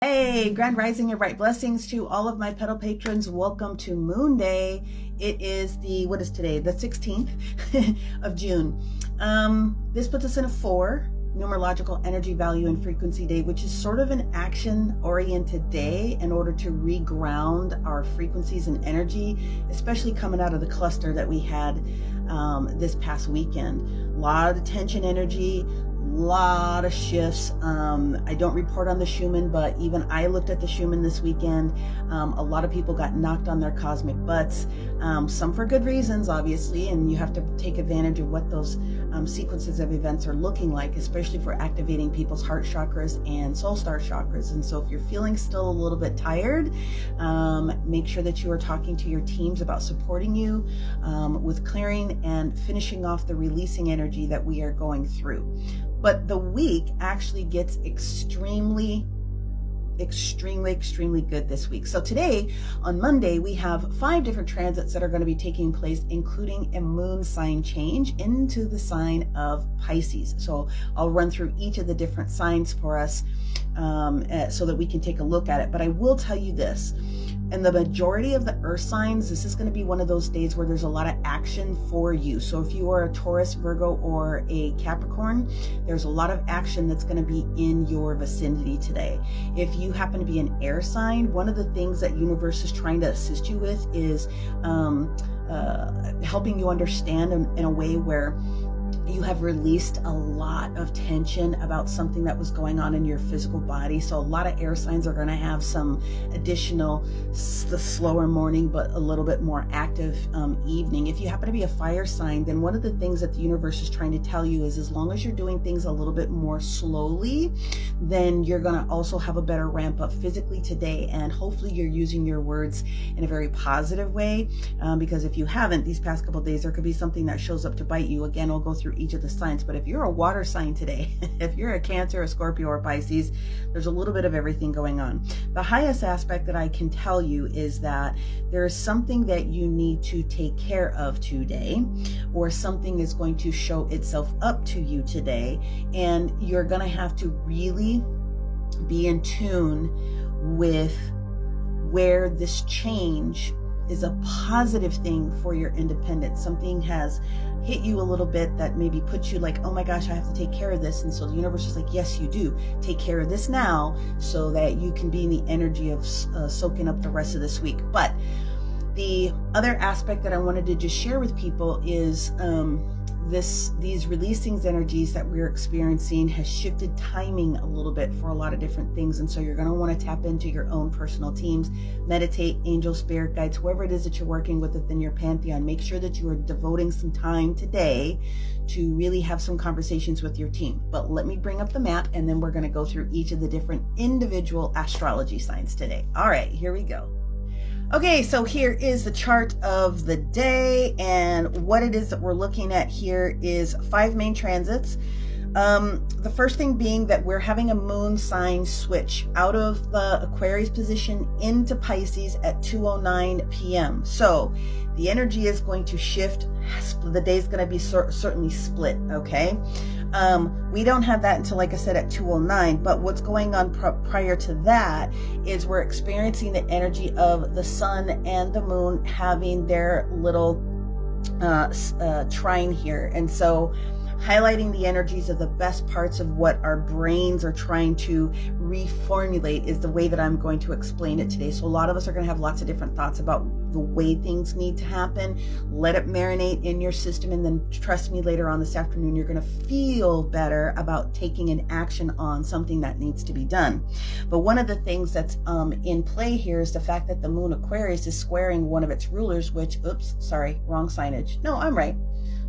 Hey, grand rising and bright blessings to all of my petal patrons. Welcome to Moon Day. It is what is today? The 16th of June. This puts us in a 4, numerological energy value and frequency day, which is sort of an action-oriented day in order to reground our frequencies and energy, especially coming out of the cluster that we had this past weekend. A lot of tension energy, lot of shifts. I don't report on the Schumann, but even I looked at the Schumann this weekend. A lot of people got knocked on their cosmic butts, some for good reasons, obviously, and you have to take advantage of what those sequences of events are looking like, especially for activating people's heart chakras and soul star chakras. And so if you're feeling still a little bit tired, make sure that you are talking to your teams about supporting you with clearing and finishing off the releasing energy that we are going through. But the week actually gets extremely good this week. So today, on Monday, we have 5 different transits that are going to be taking place, including a moon sign change into the sign of Pisces. So I'll run through each of the different signs for us so that we can take a look at it. But I will tell you this. And the majority of the earth signs, this is going to be one of those days where there's a lot of action for you. So if you are a Taurus, Virgo, or a Capricorn, there's a lot of action that's going to be in your vicinity today. If you happen to be an air sign, one of the things that universe is trying to assist you with is helping you understand in a way where you have released a lot of tension about something that was going on in your physical body. So a lot of air signs are going to have some additional, the slower morning, but a little bit more active evening. If you happen to be a fire sign, then one of the things that the universe is trying to tell you is as long as you're doing things a little bit more slowly, then you're going to also have a better ramp up physically today. And hopefully you're using your words in a very positive way, because if you haven't, these past couple of days, there could be something that shows up to bite you. Again, I'll go through each of the signs, but if you're a water sign today, if you're a Cancer, a Scorpio, or Pisces, there's a little bit of everything going on. The highest aspect that I can tell you is that there is something that you need to take care of today, or something is going to show itself up to you today, and you're going to have to really be in tune with where this change is a positive thing for your independence. Something has hit you a little bit that maybe puts you like, oh my gosh, I have to take care of this. And so the universe is like, yes, you do. Take care of this now so that you can be in the energy of soaking up the rest of this week. But the other aspect that I wanted to just share with people is these releasing energies that we're experiencing has shifted timing a little bit for a lot of different things. And so you're going to want to tap into your own personal teams, meditate, angels, spirit guides, whoever it is that you're working with within your pantheon. Make sure that you are devoting some time today to really have some conversations with your team. But let me bring up the map, and then we're going to go through each of the different individual astrology signs today. All right, here we go. Okay, so here is the chart of the day, and what it is that we're looking at here is 5 main transits. The first thing being that we're having a moon sign switch out of the Aquarius position into Pisces at 2:09 p.m. So the energy is going to shift. The day is going to be certainly split, okay? We don't have that until, like I said, at 2:09, but what's going on prior to that is we're experiencing the energy of the sun and the moon having their little trine here. And so highlighting the energies of the best parts of what our brains are trying to reformulate is the way that I'm going to explain it today. So a lot of us are going to have lots of different thoughts about the way things need to happen. Let it marinate in your system, and then trust me, later on this afternoon, you're going to feel better about taking an action on something that needs to be done. But one of the things that's in play here is the fact that the moon Aquarius is squaring one of its rulers, which, oops, sorry, wrong signage. No, I'm right.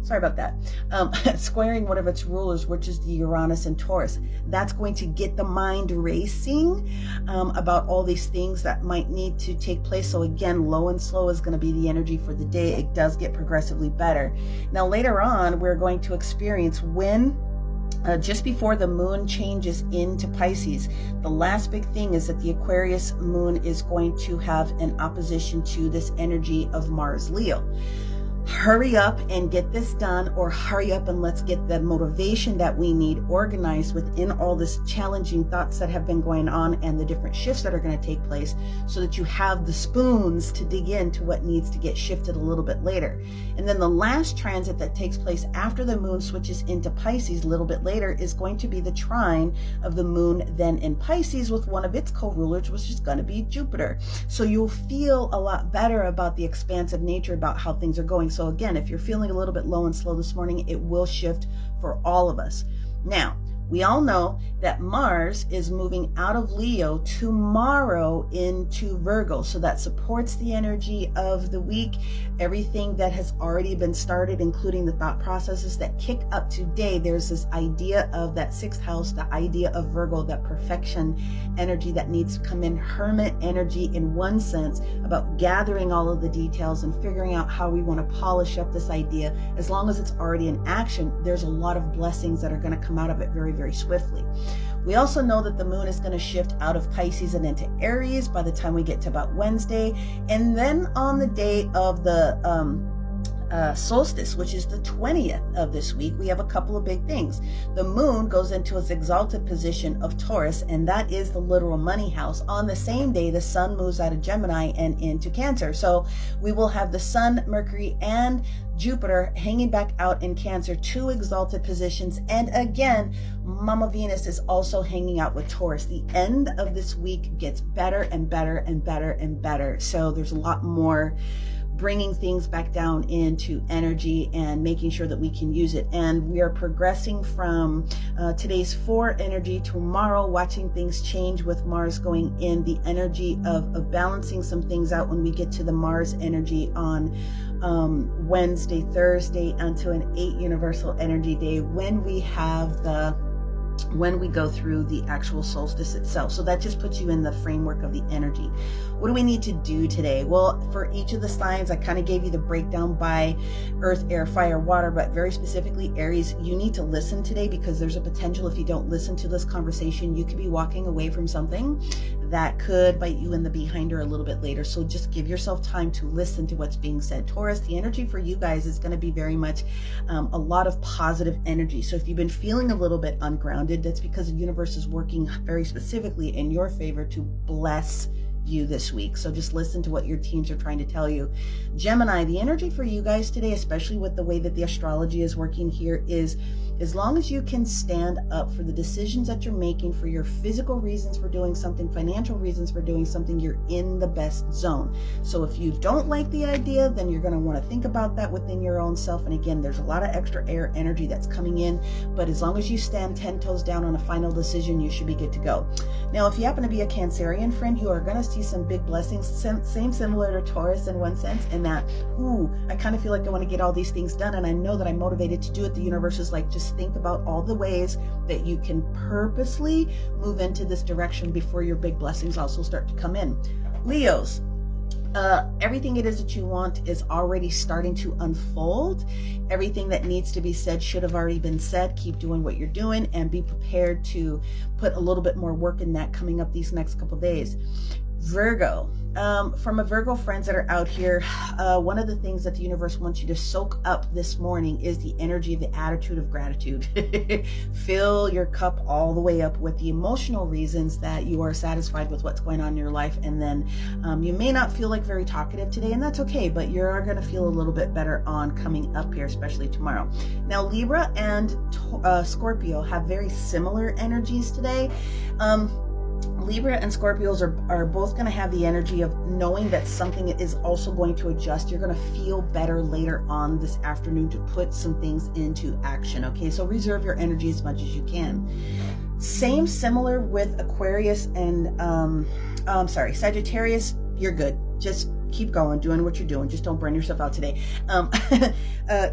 Sorry about that. Squaring one of its rulers, which is the Uranus and Taurus. That's going to get the mind racing about all these things that might need to take place. So again, low and slow is going to be the energy for the day. It does get progressively better. Now later on, we're going to experience when just before the moon changes into Pisces, the last big thing is that the Aquarius moon is going to have an opposition to this energy of Mars Leo. hurry up and get this done, or hurry up and let's get the motivation that we need organized within all this challenging thoughts that have been going on and the different shifts that are going to take place, so that you have the spoons to dig into what needs to get shifted a little bit later. And then the last transit that takes place after the moon switches into Pisces a little bit later is going to be the trine of the moon then in Pisces with one of its co-rulers, which is going to be Jupiter. So you'll feel a lot better about the expansive nature about how things are going. So again, if you're feeling a little bit low and slow this morning, it will shift for all of us. Now, we all know that Mars is moving out of Leo tomorrow into Virgo. So that supports the energy of the week. Everything that has already been started, including the thought processes that kick up today. There's this idea of that sixth house, the idea of Virgo, that perfection energy that needs to come in, hermit energy in one sense, about gathering all of the details and figuring out how we want to polish up this idea. As long as it's already in action, there's a lot of blessings that are going to come out of it very, very swiftly. We also know that the moon is going to shift out of Pisces and into Aries by the time we get to about Wednesday. And then on the day of the solstice, which is the 20th of this week, we have a couple of big things. The moon goes into its exalted position of Taurus, and that is the literal money house. On the same day, the sun moves out of Gemini and into Cancer. So we will have the sun, Mercury, and Jupiter hanging back out in Cancer, two exalted positions. And again, Mama Venus is also hanging out with Taurus. The end of this week gets better and better and better and better. So there's a lot more bringing things back down into energy and making sure that we can use it. And we are progressing from today's 4 energy tomorrow, watching things change with Mars going in the energy of balancing some things out when we get to the Mars energy on Wednesday, Thursday, onto an 8 universal energy day when we go through the actual solstice itself. So that just puts you in the framework of the energy. What do we need to do today? Well, for each of the signs, I kind of gave you the breakdown by earth, air, fire, water, but very specifically Aries, you need to listen today, because there's a potential, if you don't listen to this conversation, you could be walking away from something that could bite you in the behinder a little bit later. So just give yourself time to listen to what's being said. Taurus, the energy for you guys is going to be very much a lot of positive energy. So if you've been feeling a little bit ungrounded, that's because the universe is working very specifically in your favor to bless you this week. So just listen to what your teams are trying to tell you. Gemini, the energy for you guys today, especially with the way that the astrology is working here, is as long as you can stand up for the decisions that you're making, for your physical reasons for doing something, financial reasons for doing something, you're in the best zone. So if you don't like the idea, then you're going to want to think about that within your own self. And again, there's a lot of extra air energy that's coming in, but as long as you stand 10 toes down on a final decision, you should be good to go. Now, if you happen to be a Cancerian friend, you are going to see some big blessings, similar to Taurus in one sense, in that, I kind of feel like I want to get all these things done, and I know that I'm motivated to do it. The universe is like, just think about all the ways that you can purposely move into this direction before your big blessings also start to come in. Leos, everything it is that you want is already starting to unfold. Everything that needs to be said should have already been said. Keep doing what you're doing and be prepared to put a little bit more work in that coming up these next couple days. Virgo, for my Virgo friends that are out here, one of the things that the universe wants you to soak up this morning is the energy of the attitude of gratitude. Fill your cup all the way up with the emotional reasons that you are satisfied with what's going on in your life. And then you may not feel like very talkative today, and that's okay, but you're going to feel a little bit better on coming up here, especially tomorrow. Now, Libra and Scorpio have very similar energies today. Libra and Scorpios are both going to have the energy of knowing that something is also going to adjust. You're going to feel better later on this afternoon to put some things into action. Okay, so reserve your energy as much as you can. Similar with Aquarius and Sagittarius. You're good. Just keep going, doing what you're doing. Just don't burn yourself out today.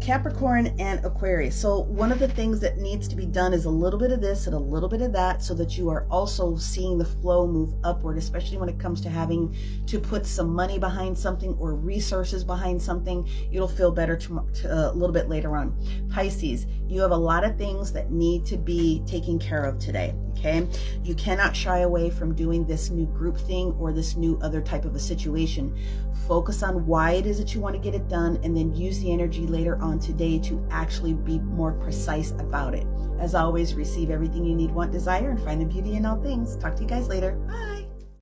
Capricorn and Aquarius. So one of the things that needs to be done is a little bit of this and a little bit of that, so that you are also seeing the flow move upward, especially when it comes to having to put some money behind something or resources behind something. You'll feel better a little bit later on. Pisces, you have a lot of things that need to be taken care of today. Okay, you cannot shy away from doing this new group thing or this new other type of a situation. Focus on why it is that you want to get it done, and then use the energy later on today to actually be more precise about it. As always, receive everything you need, want, desire, and find the beauty in all things. Talk to you guys later. Bye.